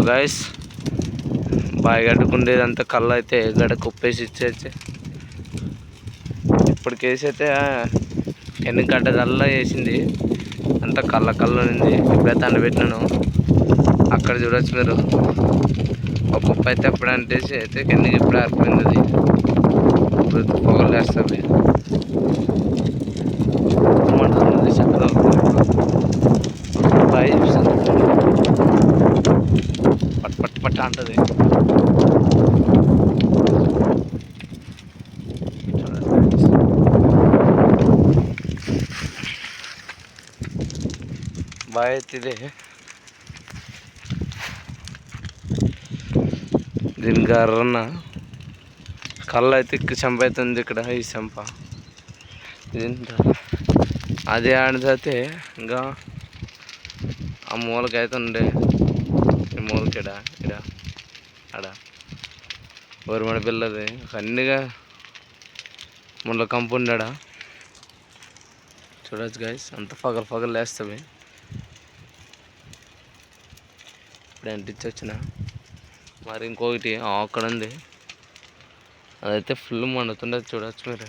Guys బావి గడ్డుకుండేదంతా కళ్ళు అయితే గడ్డ కుప్పేసి ఇచ్చేసి ఇప్పటికేసి అయితే ఎన్ని గడ్డదల్లా వేసింది అంతా కళ్ళ ఉంది. ఇప్పుడైతే పెట్టినాను అక్కడ చూడొచ్చు మీరు. ఒక కుప్ప అయితే ఎప్పుడు అంటేసి అయితే కిందకి ఇప్పుడు ఆరిపోయింది. అది ఇప్పుడు పొగలు వేస్తుంది చక్కగా బాగా చూస్తుంది పట్ పట్ట అంటుంది. బాగా అయితే దీని గర్రన్న కళ్ళు అయితే చెంప అవుతుంది. ఇక్కడ ఈ చెంప అదే ఆడితే ఇంకా ఆ మూలకైతే ఉండే ఈ మూలకిడ ఇడ ఆడ ఊరిమడి పిల్లది అన్నిగా ముళ్ళ కంపు ఉండా చూడొచ్చు గైస్. అంత పగలు లేస్తావి. ఇప్పుడు అంటించి వచ్చిన మరి ఇంకొకటి అక్కడ ఉంది, అదైతే ఫుల్ మండుతుండదు చూడవచ్చు మీరు.